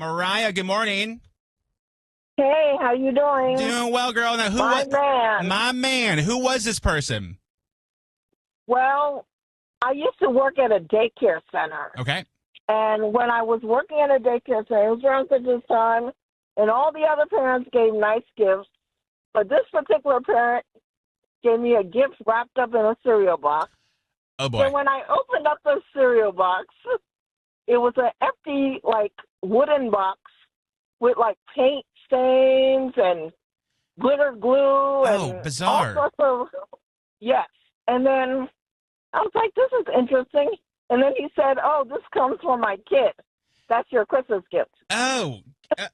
Mariah, good morning. Hey, how you doing? Doing well, girl. Now, My man. My man. Who was this person? Well, I used to work at a daycare center. Okay. And when I was working at a daycare center, it was around Christmas time, and all the other parents gave nice gifts. But this particular parent gave me a gift wrapped up in a cereal box. Oh, boy. And when I opened up the cereal box, it was an empty, wooden box with, paint stains and glitter glue and bizarre. all sorts of, yes. And then I was like, this is interesting. And then he said, oh, this comes from my kid. That's your Christmas gift. Oh,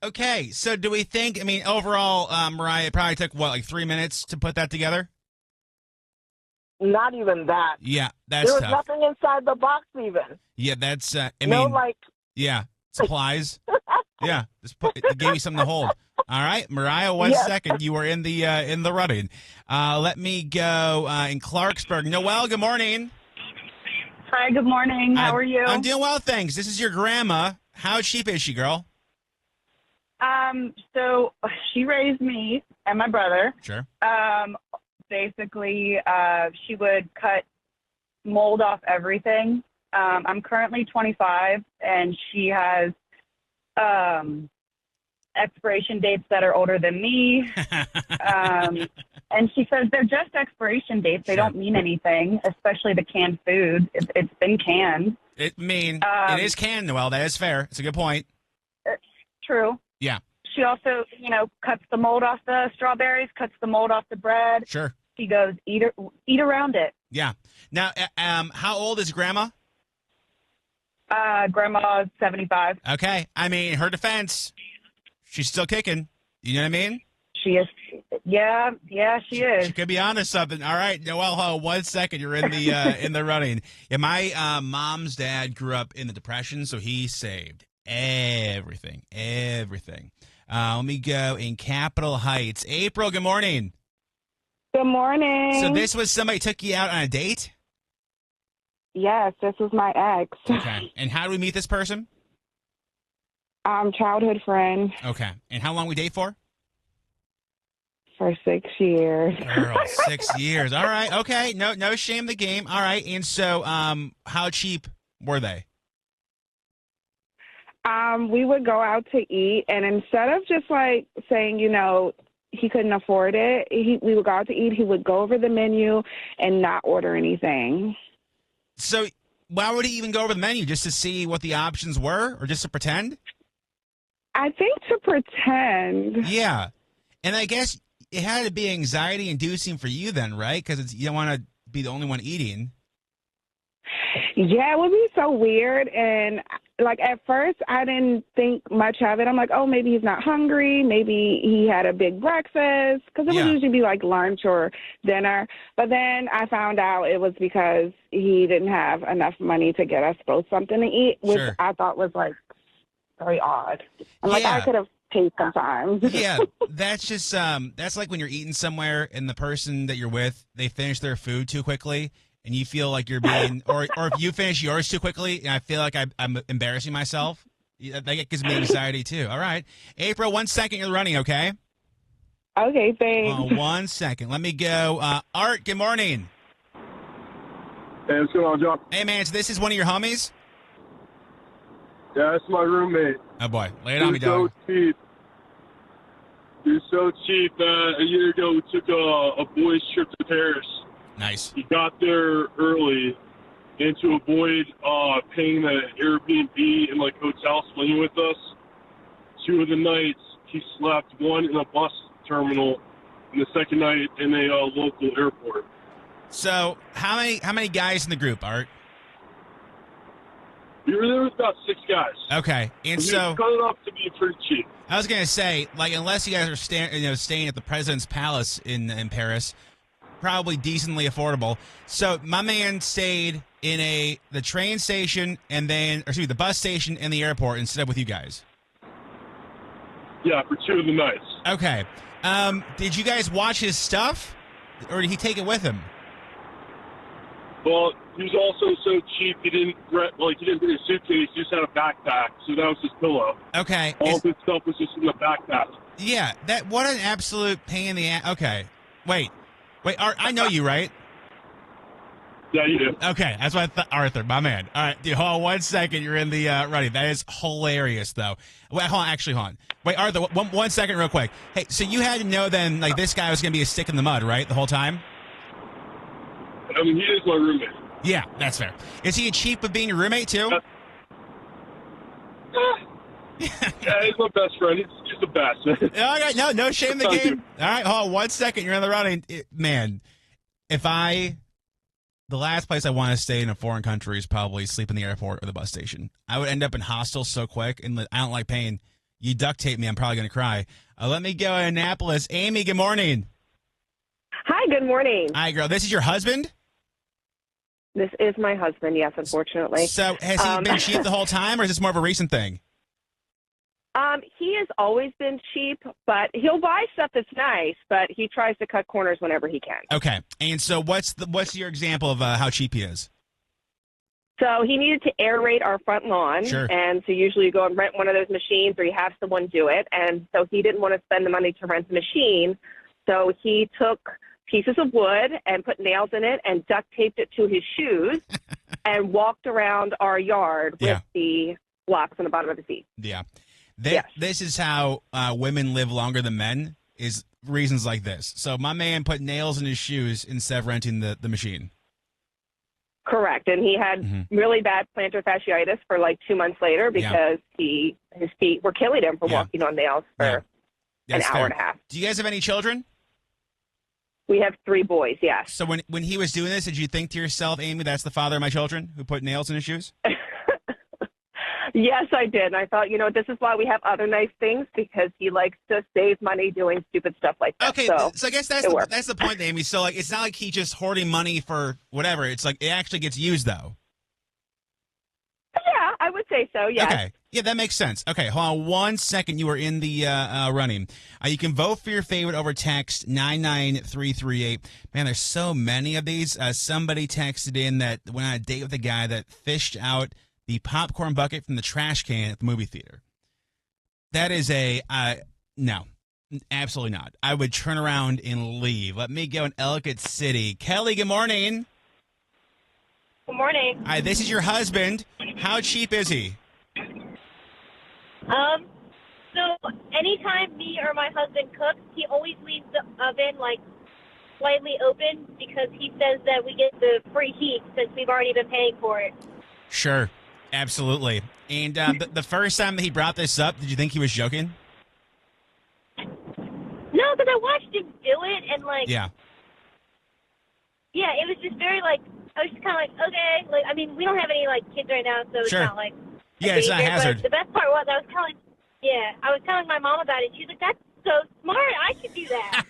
okay. So do we think, overall, Mariah, it probably took, 3 minutes to put that together? Not even that. Yeah, that's There was tough. nothing inside the box even. Yeah, that's, Yeah. supplies. Yeah, it gave you something to hold. All right, Mariah, one second. You were in the running. Let me go in Clarksburg. Noelle, good morning. Hi, good morning. How are you? I'm doing well, thanks. This is your grandma. How cheap is she, girl? So she raised me and my brother. Sure. Basically, she would cut mold off everything. I'm currently 25, and she has expiration dates that are older than me. And she says they're just expiration dates. They don't mean anything, especially the canned food. It's been canned. It is canned, Noelle. That is fair. It's a good point. True. Yeah. She also, cuts the mold off the strawberries, cuts the mold off the bread. Sure. She goes, eat around it. Yeah. Now, how old is Grandma? Grandma's 75. Okay. Her defense, she's still kicking. You know what I mean? She is. Yeah, she is. She could be onto something. All right, Noelle, 1 second. You're in the in the running. Yeah, my mom's dad grew up in the Depression, so he saved everything. Let me go in Capitol Heights. April, good morning. Good morning. So this was somebody took you out on a date? Yes, this was my ex. Okay. And how do we meet this person? Childhood friend Okay. And how long we date for? for 6 years. Girl, 6 years. All right. Okay. No shame in the game. All right. And so, how cheap were they? We would go out to eat, and instead of just saying, he couldn't afford it, we would go out to eat. He would go over the menu and not order anything. So why would he even go over the menu? Just to see what the options were, or just to pretend? I think to pretend. Yeah. And I guess it had to be anxiety-inducing for you then, right? Because you don't want to be the only one eating. Yeah, it would be so weird. And, at first, I didn't think much of it. I'm like, oh, maybe he's not hungry. Maybe he had a big breakfast. Because it would usually be lunch or dinner. But then I found out it was because he didn't have enough money to get us both something to eat, which I thought was, very odd. I'm I could have paid some time. Yeah, that's just, that's like when you're eating somewhere and the person that you're with, they finish their food too quickly. And you feel like you're being, or if you finish yours too quickly, and I feel like I'm embarrassing myself, that gives me anxiety too. All right. April, 1 second, you're running, okay? Okay, thanks. 1 second. Let me go. Art, good morning. Hey, what's going on, John? Hey, man, so this is one of your homies? Yeah, that's my roommate. Oh, boy. Lay it on me, dog. So cheap. He's so cheap that a year ago we took a boys' trip to Paris. Nice. He got there early, and to avoid paying the Airbnb and hotel swinging with us, 2 of the nights he slept, one in a bus terminal, and the second night in a local airport. So how many guys in the group, Art? There was about 6 guys. Okay, and so cut it up to be pretty cheap. I was gonna say, unless you guys are staying at the President's Palace in Paris, probably decently affordable. So my man stayed in the train station the bus station and the airport instead of with you guys. Yeah, for 2 of the nights. Okay. Did you guys watch his stuff, or did he take it with him? Well, he was also so cheap he didn't bring a suitcase. He just had a backpack, so that was his pillow. Okay. All of his stuff was just in the backpack. Yeah, what an absolute pain in the ass. Okay. Wait, I know you, right? Yeah, you do. Okay, that's what I thought. Arthur, my man. All right, dude, hold on 1 second. You're in the running. That is hilarious, though. Wait, hold on. Wait, Arthur, 1 second real quick. Hey, so you had to know then, like, this guy was going to be a stick in the mud, right, the whole time? I mean, he is my roommate. Yeah, that's fair. Is he cheap with being your roommate, too? Yeah, he's my best friend. He's the best. All right, no shame in the game. All right, hold on 1 second. You're in the running. Man, the last place I want to stay in a foreign country is probably sleep in the airport or the bus station. I would end up in hostels so quick, and I don't like pain. You duct tape me, I'm probably going to cry. Let me go to Annapolis. Amy, good morning. Hi, good morning. Hi, girl. This is your husband? This is my husband, yes, unfortunately. So has he been cheap the whole time, or is this more of a recent thing? He has always been cheap, but he'll buy stuff that's nice, but he tries to cut corners whenever he can. Okay. And so what's your example of how cheap he is? So he needed to aerate our front lawn, Sure. and so usually you go and rent one of those machines or you have someone do it, and so he didn't want to spend the money to rent the machine, so he took pieces of wood and put nails in it and duct taped it to his shoes and walked around our yard with the blocks on the bottom of his feet. Yeah. Yes. This is how women live longer than men, is reasons like this. So my man put nails in his shoes instead of renting the machine. Correct. And he had really bad plantar fasciitis for like 2 months later because his feet were killing him for walking on nails for an hour and a half. Do you guys have any children? We have 3 boys, yes. So when he was doing this, did you think to yourself, Amy, that's the father of my children who put nails in his shoes? Yes, I did. And I thought, this is why we have other nice things, because he likes to save money doing stupid stuff like that. Okay, so I guess that's the point, Amy. So like, it's not like he's just hoarding money for whatever. It's like it actually gets used, though. Yeah, I would say so, yes. Okay. Yeah, that makes sense. Okay, hold on 1 second. You are in the running. You can vote for your favorite over text 99338. Man, there's so many of these. Somebody texted in that went on a date with a guy that fished out the popcorn bucket from the trash can at the movie theater. That is no, absolutely not. I would turn around and leave. Let me go in Ellicott City. Kelly, good morning. Good morning. Hi, this is your husband. How cheap is he? So anytime me or my husband cooks, he always leaves the oven like slightly open because he says that we get the free heat since we've already been paying for it. Sure, absolutely. And the first time that he brought this up, did you think he was joking? No, because I watched him do it, and Yeah, it was just very I was just kind of like, okay, I mean, we don't have any kids right now, so it's Sure. not like it's not a hazard. But the best part was I was telling my mom about it. She's like, "That's so smart. I could do that."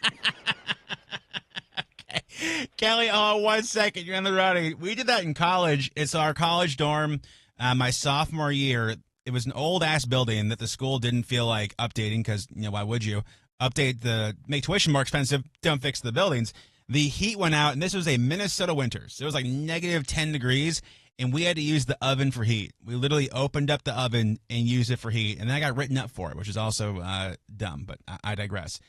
Okay. Kelly, 1 second. You're on the running. We did that in college. It's our college dorm. My sophomore year, it was an old-ass building that the school didn't feel like updating because, why would you? Make tuition more expensive, don't fix the buildings. The heat went out, and this was a Minnesota winter. So it was like negative 10 degrees, and we had to use the oven for heat. We literally opened up the oven and used it for heat, and then I got written up for it, which is also dumb, but I digress.